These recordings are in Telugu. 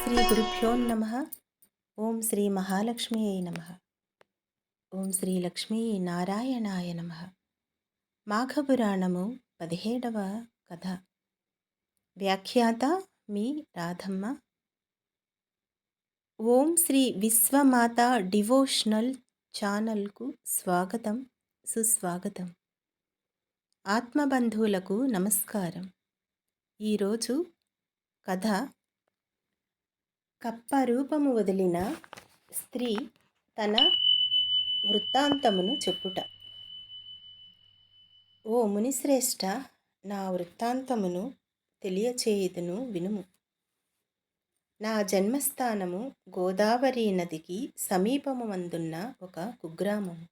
శ్రీ గురుభ్యో నమ. ఓం శ్రీ మహాలక్ష్మియే నమ. ఓం శ్రీ లక్ష్మీ నారాయణాయ నమ. మాఘపురాణము 17వ కథ. వ్యాఖ్యాత మీ రాధమ్మ. ఓం శ్రీ విశ్వమాత డివోషనల్ ఛానల్కు స్వాగతం, సుస్వాగతం. ఆత్మబంధువులకు నమస్కారం. ఈరోజు కథ కప్ప రూపము వదిలిన స్త్రీ తన వృత్తాంతమును చెప్పుట. ఓ మునిశ్రేష్ఠ, నా వృత్తాంతమును తెలియచేయుదును వినుము. నా జన్మస్థానము గోదావరి నదికి సమీపము మందున్న ఒక కుగ్రామము.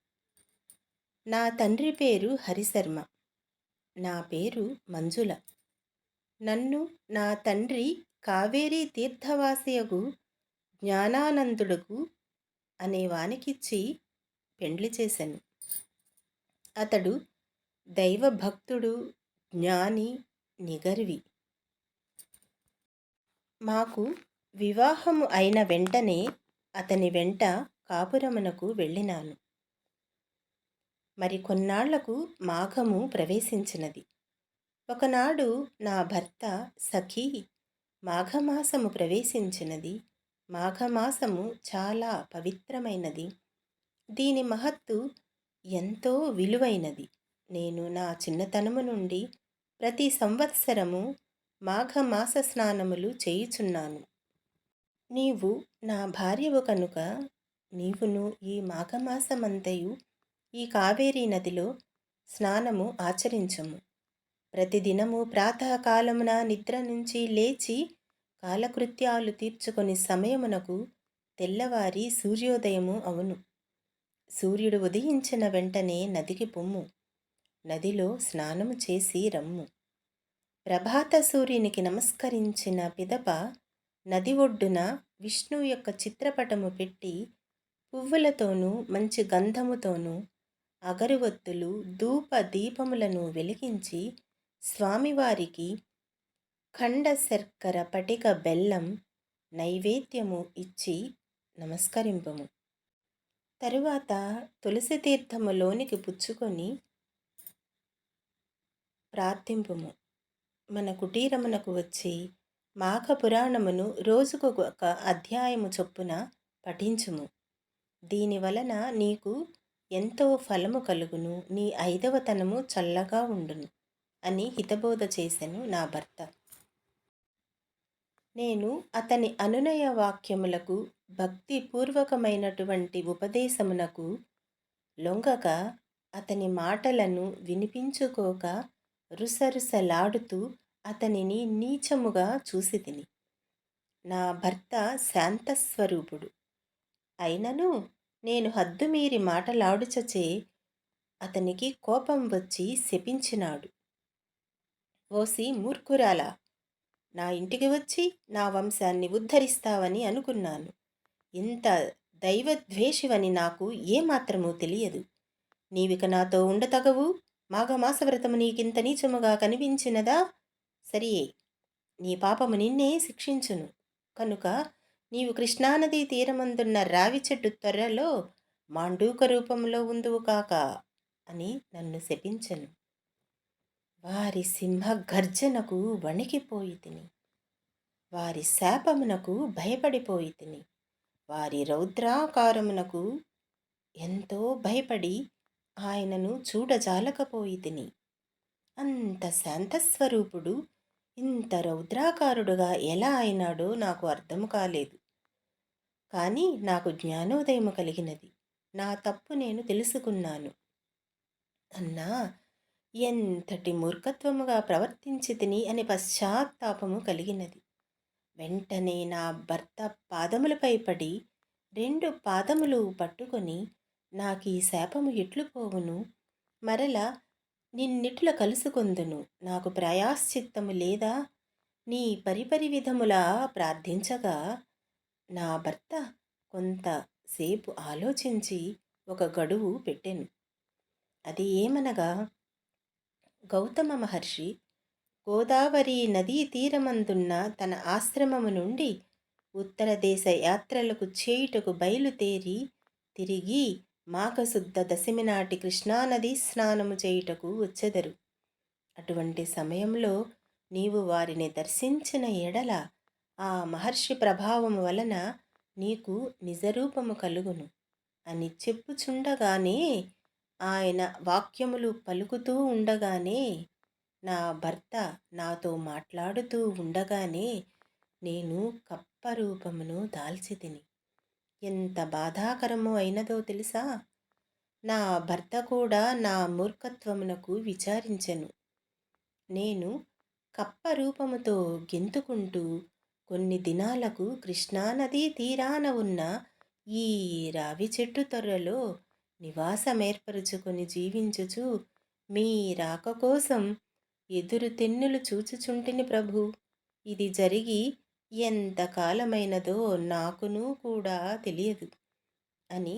నా తండ్రి పేరు హరిశర్మ, నా పేరు మంజుల. నన్ను నా తండ్రి కావేరీ తీర్థవాసియగు జ్ఞానానందుడుకు అనేవానికిచ్చి పెండ్లి చేశాను. అతడు దైవభక్తుడు, జ్ఞాని, నిగర్వి. మాకు వివాహము అయిన వెంటనే అతని వెంట కాపురమునకు వెళ్ళినాను. మరి కొన్నాళ్లకు మాఘము ప్రవేశించినది. ఒకనాడు నా భర్త సఖీ, మాఘమాసము ప్రవేశించినది. మాఘమాసము చాలా పవిత్రమైనది. దీని మహత్తు ఎంతో విలువైనది. నేను నా చిన్నతనము నుండి ప్రతి సంవత్సరము మాఘమాస స్నానములు చేయుచున్నాను. నీవు నా భార్యవు కనుక నీవును ఈ మాఘమాసమంతయు ఈ కావేరీ నదిలో స్నానము ఆచరించము. ప్రతిదినము ప్రాతకాలమున నిద్ర నుంచి లేచి కాలకృత్యాలు తీర్చుకొని సమయమునకు తెల్లవారి సూర్యోదయము అవును. సూర్యుడు ఉదయించిన వెంటనే నదికి పొమ్ము. నదిలో స్నానము చేసి రమ్ము. ప్రభాత సూర్యునికి నమస్కరించిన పిదప నది ఒడ్డున విష్ణువు యొక్క చిత్రపటము పెట్టి పువ్వులతోనూ మంచి గంధముతోనూ అగరువత్తులు, ధూప దీపములను వెలిగించి స్వామివారికి ఖండ శర్కర పటిక బెల్లం నైవేద్యము ఇచ్చి నమస్కరింపము. తరువాత తులసి తీర్థములోనికి పుచ్చుకొని ప్రార్థింపుము. మన కుటీరమునకు వచ్చి మాఘపురాణమును రోజుకొక అధ్యాయము చొప్పున పఠించుము. దీనివలన నీకు ఎంతో ఫలము కలుగును, నీ ఐదవతనము చల్లగా ఉండును అని హితబోధ చేసెను నా భర్త. నేను అతని అనునయ వాక్యములకు, భక్తిపూర్వకమైనటువంటి ఉపదేశమునకు లొంగక అతని మాటలను వినిపించుకోక రుసరుసలాడుతూ అతనిని నీచముగా చూసితిని. నా భర్త శాంతస్వరూపుడు అయినను నేను హద్దుమీరి మాటలాడుచచే అతనికి కోపం వచ్చి శపించినాడు. ఓసి మూర్ఖురాలా, నా ఇంటికి వచ్చి నా వంశాన్ని ఉద్ధరిస్తావని అనుకున్నాను. ఇంత దైవద్వేషివని నాకు ఏమాత్రమూ తెలియదు. నీవిక నాతో ఉండతగవు. మాఘమాస వ్రతము నీకింత నీచముగా కనిపించినదా? సరియే, నీ పాపము నిన్నే శిక్షించును. కనుక నీవు కృష్ణానదీ తీరమందున్న రావి చెట్టు త్వరలో మాండూక రూపంలో ఉందువు కాక అని నన్ను శపించెను. వారి సింహ గర్జనకు వణికిపోయి తిని, వారి శాపమునకు భయపడిపోయి తిని, వారి రౌద్రాకారమునకు ఎంతో భయపడి ఆయనను చూడజాలకపోయి తిని. అంత శాంతస్వరూపుడు ఇంత రౌద్రాకారుడుగా ఎలా అయినాడో నాకు అర్థము కాలేదు. కానీ నాకు జ్ఞానోదయము కలిగినది. నా తప్పు నేను తెలుసుకున్నాను. అన్నా, ఎంతటి మూర్ఖత్వముగా ప్రవర్తించి తిని అని పశ్చాత్తాపము కలిగినది. వెంటనే నా భర్త పాదములపై పడి 2 పాదములు పట్టుకొని, నాకీ శాపము ఎట్లు పోవును? మరల నిన్నిట్ల కలుసుకొందును. నాకు ప్రాయశ్చిత్తము లేదా? నీ పరిపరి విధములా ప్రార్థించగా నా భర్త కొంతసేపు ఆలోచించి ఒక గడువు పెట్టెను. అది ఏమనగా, గౌతమ మహర్షి గోదావరి నదీ తీరమందున్న తన ఆశ్రమము నుండి ఉత్తర దేశ యాత్రలకు చేయుటకు బయలుదేరి తిరిగి మాఘశుద్ధ దశమి నాటి కృష్ణానది స్నానము చేయుటకు వచ్చెదరు. అటువంటి సమయంలో నీవు వారిని దర్శించిన ఎడల ఆ మహర్షి ప్రభావము వలన నీకు నిజరూపము కలుగును అని చెప్పుచుండగానే, ఆయన వాక్యములు పలుకుతూ ఉండగానే, నా భర్త నాతో మాట్లాడుతూ ఉండగానే నేను కప్ప రూపమును దాల్చితిని. ఎంత బాధాకరము అయినదో తెలుసా? నా భర్త కూడా నా మూర్ఖత్వమునకు విచారించెను. నేను కప్ప రూపముతో గెంతుకుంటూ కొన్ని దినాలకు కృష్ణానదీ తీరాన ఉన్న ఈ రావి చెట్టు తొర్రలో నివాసమేర్పరుచుకొని జీవించుచు మీ రాక కోసం ఎదురు తెన్నులు చూచుచుంటిని ప్రభు. ఇది జరిగి ఎంత కాలమైనదో నాకును కూడా తెలియదు అని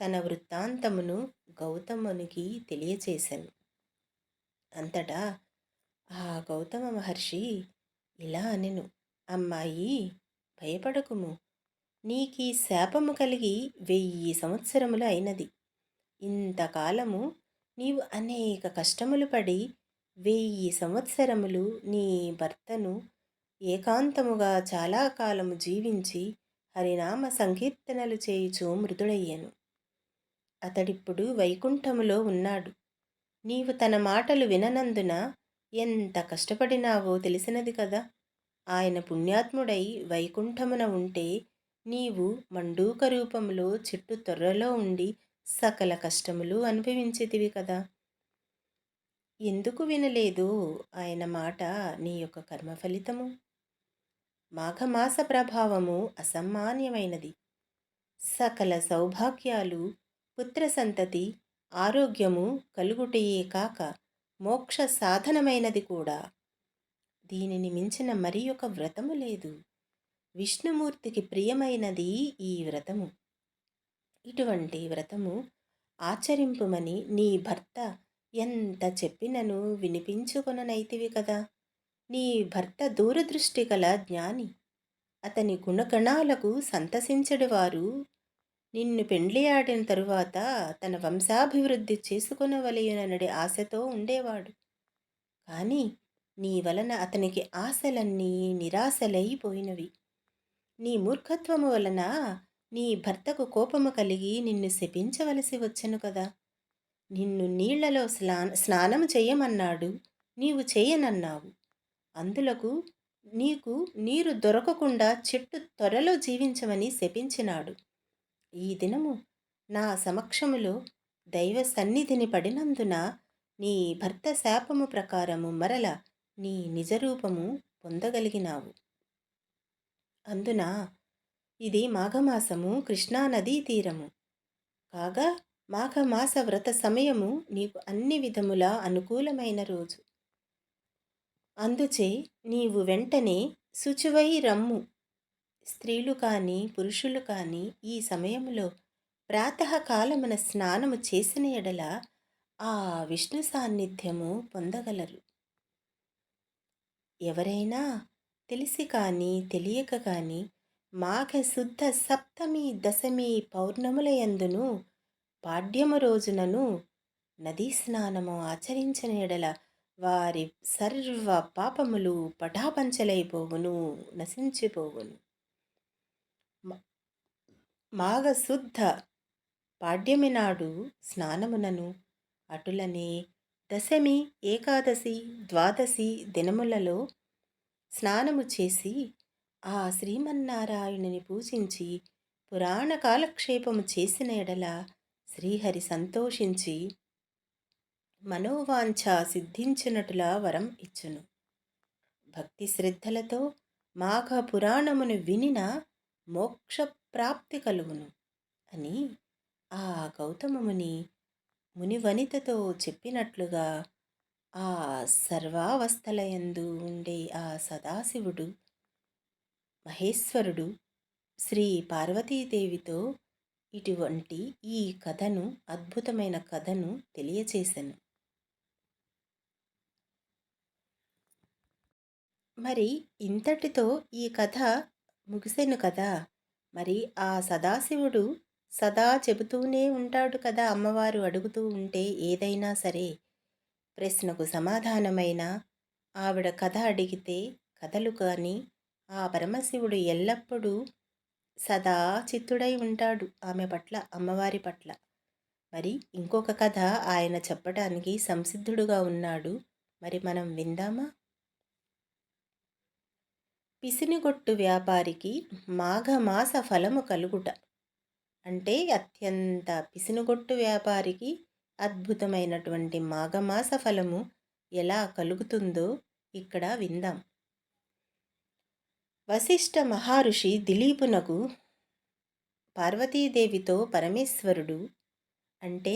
తన వృత్తాంతమును గౌతమునికి తెలియచేశాను. అంతటా ఆ గౌతమ మహర్షి ఇలా అనెను, అమ్మాయి, భయపడకుము. నీకీ శాపము కలిగి 1000 సంవత్సరములు అయినది. ఇంతకాలము నీవు అనేక కష్టములు పడి 1000 సంవత్సరములు నీ భర్తను ఏకాంతముగా చాలా కాలము జీవించి హరినామ సంకీర్తనలు చేయుచు మృతుడయ్యను. అతడిప్పుడు వైకుంఠములో ఉన్నాడు. నీవు తన మాటలు విననందున ఎంత కష్టపడినావో తెలిసినది కదా. ఆయన పుణ్యాత్ముడై వైకుంఠమున ఉంటే నీవు మండూక రూపములో చెట్టు తొర్రలో ఉండి సకల కష్టములు అనుభవించితివి కదా. ఎందుకు వినలేదు ఆయన మాట? నీ యొక్క కర్మ ఫలితము. మాఘమాస ప్రభావము అసామాన్యమైనది. సకల సౌభాగ్యాలు, పుత్ర సంతతి, ఆరోగ్యము కలుగుటయే కాక మోక్ష సాధనమైనది కూడా. దీనిని మించిన మరి ఒక వ్రతము లేదు. విష్ణుమూర్తికి ప్రియమైనది ఈ వ్రతము. ఇటువంటి వ్రతము ఆచరింపుమని నీ భర్త ఎంత చెప్పినను వినిపించుకొననైతివి కదా. నీ భర్త దూరదృష్టి గల జ్ఞాని. అతని గుణగణాలకు సంతసించడివారు. నిన్ను పెండ్లియాడిన తరువాత తన వంశాభివృద్ధి చేసుకొనవలయుననడి ఆశతో ఉండేవాడు. కానీ నీ వలన అతనికి ఆశలన్నీ నిరాశలైపోయినవి. నీ మూర్ఖత్వము వలన నీ భర్తకు కోపము కలిగి నిన్ను శపించవలసి వచ్చెను కదా. నిన్ను నీళ్లలో స్నానం చేయమన్నాడు, నీవు చేయనన్నావు. అందులకు నీకు నీరు దొరకకుండా చెట్టు త్వరలో జీవించమని శపించినాడు. ఈ దినము నా సమక్షములో దైవ సన్నిధిని పడినందున నీ భర్త శాపము ప్రకారము మరల నీ నిజరూపము పొందగలిగినావు. అందున ఇది మాఘమాసము, కృష్ణానదీ తీరము కాగా మాఘమాస వ్రత సమయము నీకు అన్ని విధములా అనుకూలమైన రోజు. అందుచే నీవు వెంటనే శుచివై రమ్ము. స్త్రీలు కానీ పురుషులు కానీ ఈ సమయంలో ప్రాతకాలమున స్నానము చేసిన ఎడల ఆ విష్ణు సాన్నిధ్యము పొందగలరు. ఎవరైనా తెలిసి కానీ తెలియక కానీ మాఘశుద్ధ సప్తమి, దశమి పౌర్ణములయందును పాడ్యము రోజునను నదీ స్నానము ఆచరించిన ఎడల వారి సర్వ పాపములు పటాపంచలైపోవును, నశించిపోవును. మాఘశుద్ధ పాడ్యమి నాడు స్నానమునను, అటులనే దశమి, ఏకాదశి, ద్వాదశి దినములలో స్నానము చేసి ఆ శ్రీమన్నారాయణుని పూజించి పురాణ కాలక్షేపము చేసిన ఎడల శ్రీహరి సంతోషించి మనోవాంఛ సిద్ధించినట్లుగా వరం ఇచ్చును. భక్తి శ్రద్ధలతో మాఘ పురాణమును వినిన మోక్ష ప్రాప్తి కలుగును అని ఆ గౌతమముని మునివనితతో చెప్పినట్లుగా ఆ సర్వావస్థలయందు ఉండే ఆ సదాశివుడు, మహేశ్వరుడు, శ్రీ పార్వతీదేవితో ఇటువంటి ఈ కథను, అద్భుతమైన కథను తెలియచేశాను. మరి ఇంతటితో ఈ కథ ముగిసెను కదా! మరి ఆ సదాశివుడు సదా చెబుతూనే ఉంటాడు కదా! అమ్మవారు అడుగుతూ ఉంటే ఏదైనా సరే, ప్రశ్నకు సమాధానమైన, ఆవిడ కథ అడిగితే కథలు కానీ, ఆ పరమశివుడు ఎల్లప్పుడూ సదా చిత్తుడై ఉంటాడు ఆమె పట్ల, అమ్మవారి పట్ల. మరి ఇంకొక కథ ఆయన చెప్పటానికి సంసిద్ధుడుగా ఉన్నాడు. మరి మనం విందామా? పిసినిగొట్టు వ్యాపారికి మాఘమాస ఫలము కలుగుట. అంటే అత్యంత పిసినుగొట్టు వ్యాపారికి అద్భుతమైనటువంటి మాఘమాస ఫలము ఎలా కలుగుతుందో ఇక్కడ విందాం. వశిష్ఠ మహర్షి దిలీపునకు పార్వతీదేవితో పరమేశ్వరుడు, అంటే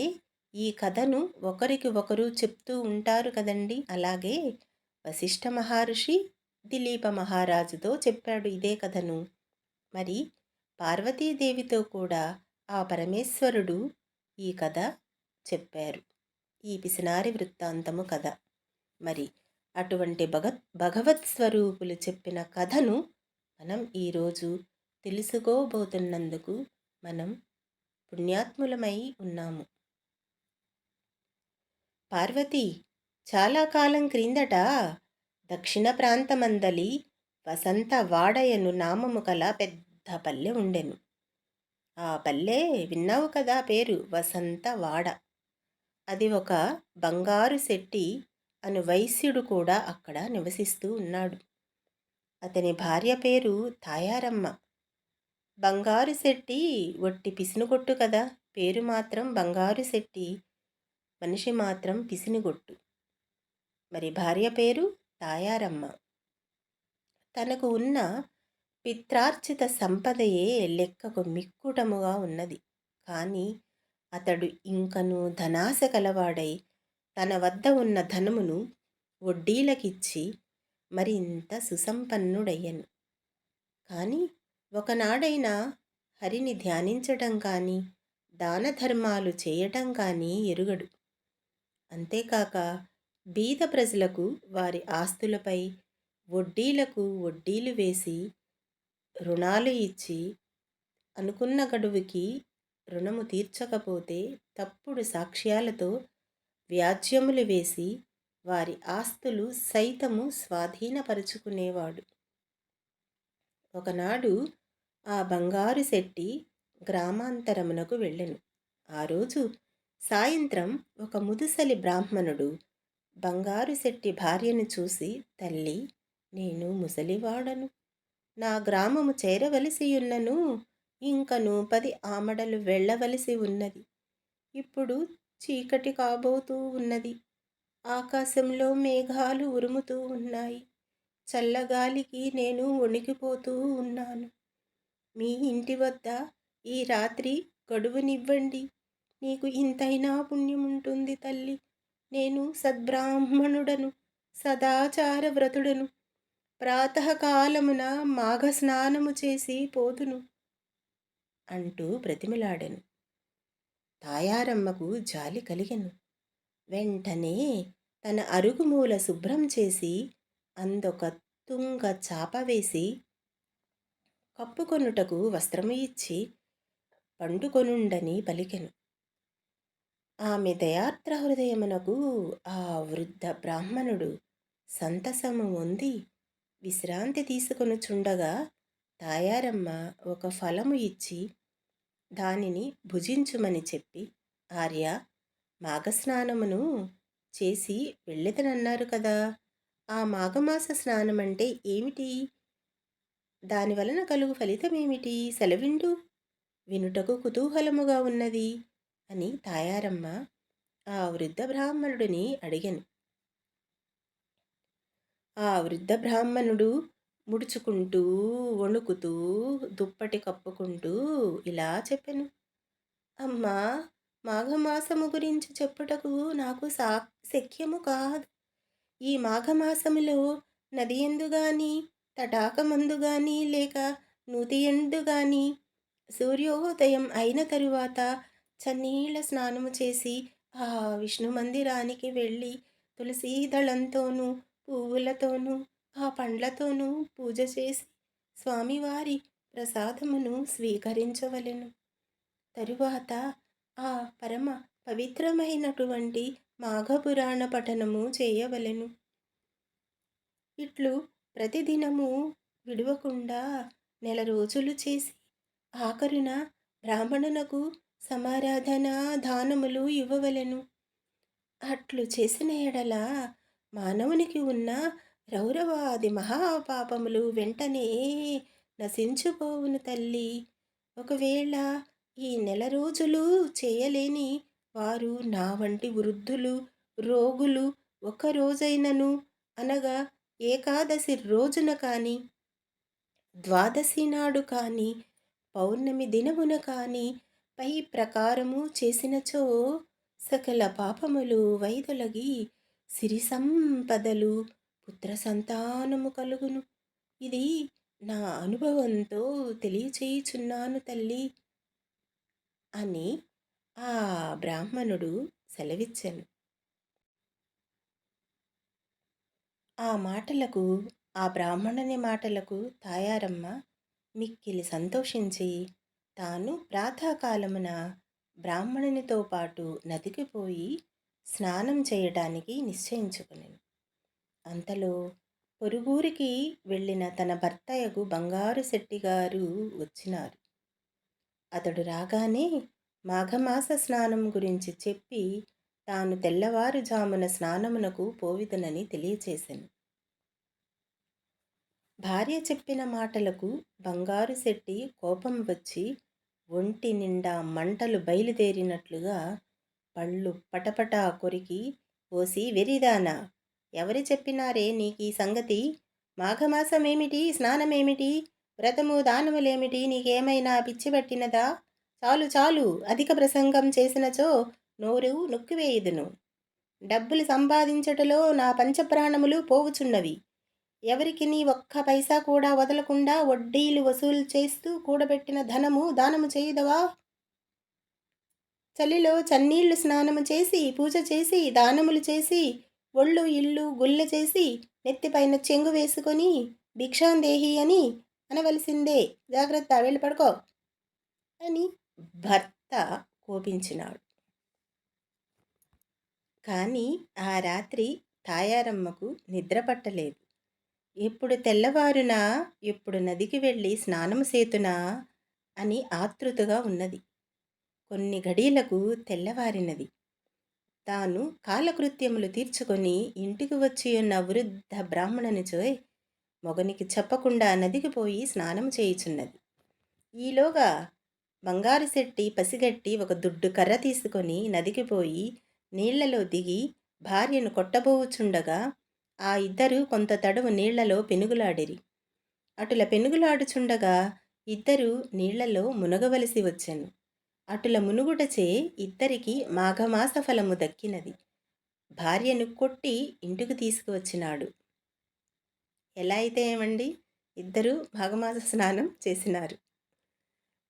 ఈ కథను ఒకరికి ఒకరు చెప్తూ ఉంటారు కదండి. అలాగే వశిష్ఠ మహర్షి దిలీప మహారాజుతో చెప్పాడు ఇదే కథను. మరి పార్వతీదేవితో కూడా ఆ పరమేశ్వరుడు ఈ కథ చెప్పారు, ఈ పిసినారి వృత్తాంతము కథ. మరి అటువంటి భగవత్ స్వరూపులు చెప్పిన కథను మనం ఈరోజు తెలుసుకోబోతున్నందుకు మనం పుణ్యాత్ములమై ఉన్నాము. పార్వతి, చాలా కాలం క్రిందట దక్షిణ ప్రాంతమందలి వసంత వాడయను నామము కల పెద్ద పల్లె ఉండెను. ఆ పల్లె విన్నావు కదా, పేరు వసంతవాడ. అది ఒక బంగారు శెట్టి అను వైశ్యుడు కూడా అక్కడ నివసిస్తూ ఉన్నాడు. అతని భార్య పేరు తాయారమ్మ. బంగారు శెట్టి ఒట్టి పిసినుగొట్టు కదా, పేరు మాత్రం బంగారు శెట్టి, మనిషి మాత్రం పిసినిగొట్టు. మరి భార్య పేరు తాయారమ్మ. తనకు ఉన్న పిత్రార్జిత సంపదయే లెక్కకు మిక్కుటముగా ఉన్నది. కానీ అతడు ఇంకనూ ధనాశ కలవాడై తన వద్ద ఉన్న ధనమును వడ్డీలకిచ్చి మరింత సుసంపన్నుడయ్యను. కానీ ఒకనాడైనా హరిని ధ్యానించటం కానీ, దాన ధర్మాలు చేయటం కానీ ఎరుగడు. అంతేకాక బీద ప్రజలకు వారి ఆస్తులపై వడ్డీలకు వడ్డీలు వేసి రుణాలు ఇచ్చి అనుకున్న గడువుకి రుణము తీర్చకపోతే తప్పుడు సాక్ష్యాలతో వ్యాజ్యములు వేసి వారి ఆస్తులు సైతము స్వాధీనపరుచుకునేవాడు. ఒకనాడు ఆ బంగారు శెట్టి గ్రామాంతరమునకు వెళ్ళెను. ఆ రోజు సాయంత్రం ఒక ముదుసలి బ్రాహ్మణుడు బంగారు శెట్టి భార్యను చూసి, తల్లి, నేను ముసలివాడను, నా గ్రామము చేరవలసియున్నను, ఇంకను 10 ఆమడలు వెళ్ళవలసి ఉన్నది. ఇప్పుడు చీకటి కాబోతూ ఉన్నది. ఆకాశంలో మేఘాలు ఉరుముతూ ఉన్నాయి. చల్లగాలికి నేను వణికిపోతూ ఉన్నాను. మీ ఇంటి వద్ద ఈ రాత్రి గడువునివ్వండి. నీకు ఇంతైనా పుణ్యముంటుంది తల్లి. నేను సద్బ్రాహ్మణుడను, సదాచార వ్రతుడను. ప్రాతకాలమున మాఘస్నానము చేసి పోదును అంటూ బ్రతిమిలాడెను. తాయారమ్మకు జాలి కలిగెను. వెంటనే తన అరుగుమూల శుభ్రం చేసి అందొక తుంగ చాప వేసి కప్పుకొనుటకు వస్త్రము ఇచ్చి పండుకొనుండని పలికెను. ఆమె దయార్ద్ర హృదయమునకు ఆ వృద్ధ బ్రాహ్మణుడు సంతసము పొంది విశ్రాంతి తీసుకొనుచుండగా తాయారమ్మ ఒక ఫలము ఇచ్చి దానిని భుజించుమని చెప్పి, ఆర్య, మాఘస్నానమును చేసి వెళ్ళెదనన్నారు కదా, ఆ మాఘమాస స్నానమంటే ఏమిటి? దాని వలన కలుగు ఫలితమేమిటి? సెలవిండు, వినుటకు కుతూహలముగా ఉన్నది అని తాయారమ్మ ఆ వృద్ధ బ్రాహ్మణుడిని అడిగెను. ఆ వృద్ధ బ్రాహ్మణుడు ముడుచుకుంటూ వణుకుతూ దుప్పటి కప్పుకుంటూ ఇలా చెప్పెను. అమ్మా, మాఘమాసము గురించి చెప్పుటకు నాకు శక్యము కాదు. ఈ మాఘమాసములో నది ఎందు గాని, తటాకమందు గాని, లేక నూతి ఎందు గాని సూర్యోదయం అయిన తరువాత చన్నీళ్ళ స్నానము చేసి ఆ విష్ణు మందిరానికి వెళ్ళి తులసీ దళంతోనూ పువ్వులతోనూ ఆ పండ్లతోనూ పూజ చేసి స్వామివారి ప్రసాదమును స్వీకరించవలెను. తరువాత ఆ పరమ పవిత్రమైనటువంటి మాఘపురాణ పఠనము చేయవలెను. ఇట్లు ప్రతిదినము విడువకుండా నెల రోజులు చేసి ఆఖరున బ్రాహ్మణునకు సమారాధన దానములు ఇవ్వవలెను. అట్లు చేసిన ఎడల మానవునికి ఉన్న రౌరవాది మహాపాపములు వెంటనే నశించుపోవును తల్లి. ఒకవేళ ఈ నెల రోజులు చేయలేని వారు నా వంటి వృద్ధులు, రోగులు ఒక్క రోజైనను అనగా ఏకాదశి రోజున కానీ, ద్వాదశి నాడు కానీ, పౌర్ణమి దినమున కానీ పై ప్రకారము చేసినచో సకల పాపములు వైదొలగి సిరి సంపదలు పుత్ర సంతానము కలుగును. ఇది నా అనుభవంతో తెలియచేయుచున్నాను తల్లి అని ఆ బ్రాహ్మణుడు సెలవిచ్చెను. ఆ బ్రాహ్మణుని మాటలకు తాయారమ్మ మిక్కిలి సంతోషించి తాను ప్రాతకాలమున బ్రాహ్మణునితో పాటు నదికి పోయి స్నానం చేయటానికి నిశ్చయించుకునెను. అంతలో పొరుగురికి వెళ్ళిన తన భర్తయగు బంగారు శెట్టిగారు వచ్చినారు. అతడు రాగానే మాఘమాస స్నానం గురించి చెప్పి తాను తెల్లవారుజామున స్నానమునకు పోవిదనని తెలియచేసెను. భార్య చెప్పిన మాటలకు బంగారు శెట్టి కోపం వచ్చి ఒంటి నిండా మంటలు బయలుదేరినట్లుగా పళ్ళు పటపటా కొరికి, ఓసి వెరిదానా, ఎవరు చెప్పినారే నీకీ సంగతి? మాఘమాసమేమిటి, స్నానమేమిటి, వ్రతము దానములేమిటి, నీకేమైనా పిచ్చిపట్టినదా? చాలు చాలు, అధిక ప్రసంగం చేసినచో నోరు నొక్కివేయుదును. డబ్బులు సంపాదించటలో నా పంచప్రాణములు పోవుచున్నవి. ఎవరికి నీ ఒక్క పైసా కూడా వదలకుండా వడ్డీలు వసూలు చేస్తూ కూడబెట్టిన ధనము దానము చేయుదవా? చలిలో చన్నీళ్లు స్నానము చేసి, పూజ చేసి, దానములు చేసి, ఒళ్ళు ఇల్లు గుల్ల చేసి, నెత్తిపైన చెంగు వేసుకొని భిక్షాందేహి అని అనవలసిందే. జాగ్రత్త, వెళ్ళి పడుకో అని భర్త కోపించినాడు. కానీ ఆ రాత్రి తాయారమ్మకు నిద్ర పట్టలేదు. ఎప్పుడు తెల్లవారునా, ఎప్పుడు నదికి వెళ్ళి స్నానము సేతునా అని ఆతృతగా ఉన్నది. కొన్ని ఘడియలకు తెల్లవారినది. తాను కాలకృత్యములు తీర్చుకొని ఇంటికి వచ్చి ఉన్న వృద్ధ బ్రాహ్మణునిచో మొగనికి చెప్పకుండా నదికి పోయి స్నానము చేయుచున్నది. ఈలోగా బంగారు శెట్టి పసిగట్టి ఒక దుడ్డు కర్ర తీసుకొని నదికి పోయి నీళ్లలో దిగి భార్యను కొట్టబోవుచుండగా ఆ ఇద్దరు కొంత తడువు నీళ్లలో పెనుగులాడిరి. అటుల పెనుగులాడుచుండగా ఇద్దరు నీళ్లలో మునగవలసి వచ్చెను. అటుల మునుగుటచే ఇద్దరికి మాఘమాస ఫలము దక్కినది. భార్యను కొట్టి ఇంటికి తీసుకువచ్చినాడు. ఎలా అయితే ఏమండి, ఇద్దరు మాఘమాస స్నానం చేసినారు.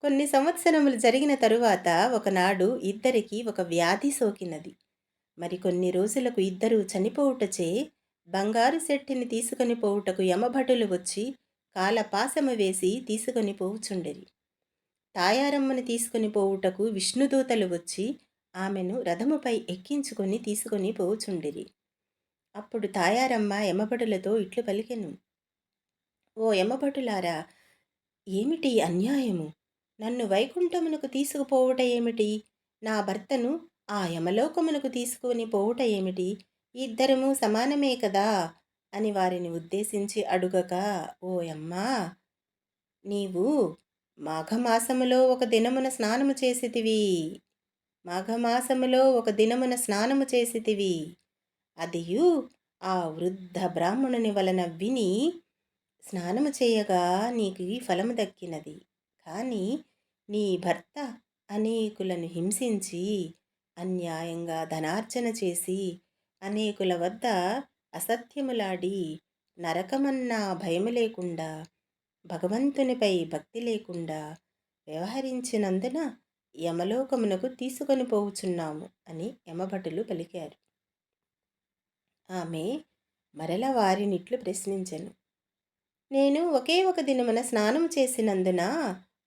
కొన్ని సంవత్సరములు జరిగిన తరువాత ఒకనాడు ఇద్దరికి ఒక వ్యాధి సోకినది. మరికొన్ని రోజులకు ఇద్దరు చనిపోవుటచే బంగారు శెట్టిని తీసుకొని పోవుటకు యమభటులు వచ్చి కాలపాసము వేసి తీసుకొని పోవుచుండిరి. తాయారమ్మను తీసుకొని పోవుటకు విష్ణుదూతలు వచ్చి ఆమెను రథముపై ఎక్కించుకొని తీసుకొని పోవుచుండిరి. అప్పుడు తాయారమ్మ యమభటులతో ఇట్లు పలికెను. ఓ యమభటులారా, ఏమిటి అన్యాయము? నన్ను వైకుంఠమునకు తీసుకుపోవుట ఏమిటి? నా భర్తను ఆ యమలోకమునకు తీసుకొని పోవుట ఏమిటి? ఇద్దరము సమానమే కదా అని వారిని ఉద్దేశించి అడుగగా, ఓ యమ్మా, నీవు మాఘమాసములో ఒక దినమున స్నానము చేసితివి. మాఘమాసములో ఒక దినమున స్నానము చేసితివి. అదియు ఆ వృద్ధ బ్రాహ్మణుని వలన విని స్నానము చేయగా నీకు ఈ ఫలము దక్కినది. కానీ నీ భర్త అనేకులను హింసించి అన్యాయంగా ధనార్జన చేసి అనేకుల వద్ద అసత్యములాడి నరకమన్నా భయము లేకుండా, భగవంతునిపై భక్తి లేకుండా వ్యవహరించినందున యమలోకమునకు తీసుకొని పోవుచున్నాము అని యమభటులు పలికారు. ఆమె మరల వారినిట్లు ప్రశ్నించెను. నేను ఒకే ఒక దినమున స్నానము చేసినందున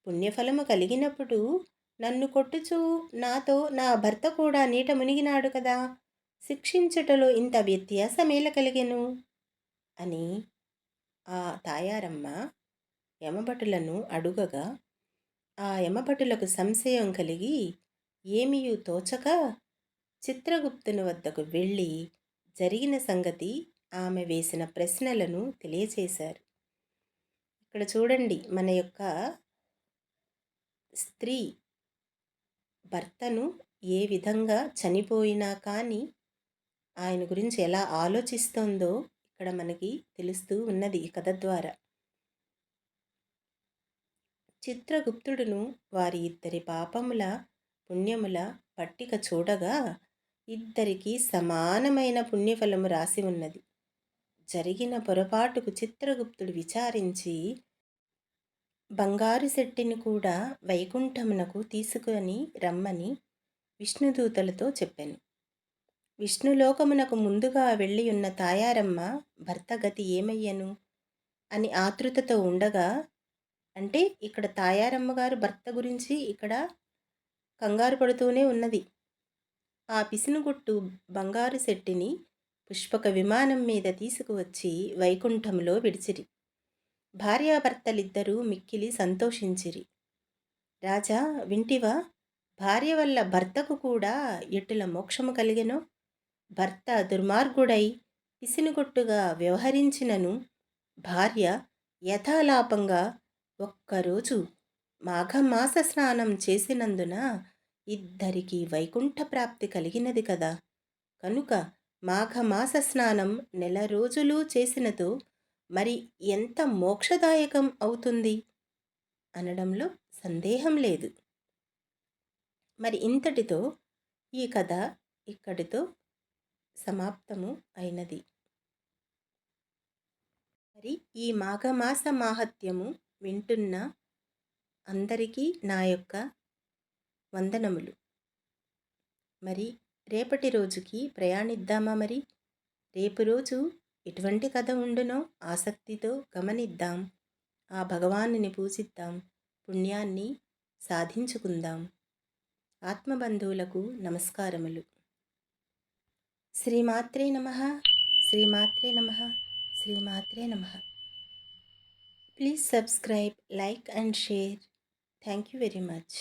పుణ్యఫలము కలిగినప్పుడు నన్ను కొట్టుచు నాతో నా భర్త కూడా నీట మునిగినాడు కదా! శిక్షించుటలో ఇంత వ్యత్యాసమేల కలిగెను అని ఆ తాయారమ్మ యమభటులను అడుగగా, ఆ యమభటులకు సంశయం కలిగి ఏమియు తోచక చిత్రగుప్తుని వద్దకు వెళ్ళి జరిగిన సంగతి ఆమె వేసిన ప్రశ్నలను తెలియచేశారు. ఇక్కడ చూడండి మన యొక్క స్త్రీ భర్తను ఏ విధంగా చనిపోయినా కానీ ఆయన గురించి ఎలా ఆలోచిస్తోందో ఇక్కడ మనకి తెలుస్తూ ఉన్నది ఈ కథ ద్వారా. చిత్రగుప్తుడును వారి ఇద్దరి పాపముల పుణ్యముల పట్టిక చూడగా ఇద్దరికీ సమానమైన పుణ్యఫలము రాసి ఉన్నది. జరిగిన పొరపాటుకు చిత్రగుప్తుడు విచారించి బంగారు శెట్టిని కూడా వైకుంఠమునకు తీసుకొని రమ్మని విష్ణుదూతలతో చెప్పెను. విష్ణులోకమునకు ముందుగా వెళ్ళియున్న తాయారమ్మ భర్త గతి ఏమయ్యను అని ఆతృతతో ఉండగా, అంటే ఇక్కడ తాయారమ్మ గారు భర్త గురించి ఇక్కడ కంగారు పడుతూనే ఉన్నది. ఆ పిసినుగుట్టు బంగారు శెట్టిని పుష్పక విమానం మీద తీసుకువచ్చి వైకుంఠంలో విడిచిరి. భార్యాభర్తలిద్దరూ మిక్కిలి సంతోషించిరి. రాజా వింటివా, భార్య వల్ల భర్తకు కూడా ఎట్టుల మోక్షము కలిగెనో? భర్త దుర్మార్గుడై పిసినుగొట్టుగా వ్యవహరించినను భార్య యథాలాపంగా ఒక్కరోజు మాఘమాస స్నానం చేసినందున ఇద్దరికీ వైకుంఠ ప్రాప్తి కలిగినది కదా. కనుక మాఘమాస స్నానం నెల రోజులు చేసినతో మరి ఎంత మోక్షదాయకం అవుతుంది అనడంలో సందేహం లేదు. మరి ఇంతటితో ఈ కథ ఇక్కడితో సమాప్తము అయినది. మరి ఈ మాఘమాస మాహాత్మ్యము వింటున్న అందరికీ నా యొక్క వందనములు. మరి రేపటి రోజుకి ప్రయాణిద్దామా? మరి రేపు రోజు ఎటువంటి కథ ఉండునో ఆసక్తితో గమనిద్దాం. ఆ భగవానుని పూజిద్దాం, పుణ్యాన్ని సాధించుకుందాం. ఆత్మబంధువులకు నమస్కారములు. శ్రీమాత్రే నమః, శ్రీమాత్రే నమః, శ్రీమాత్రే నమః. Please subscribe, like and share. Thank you very much.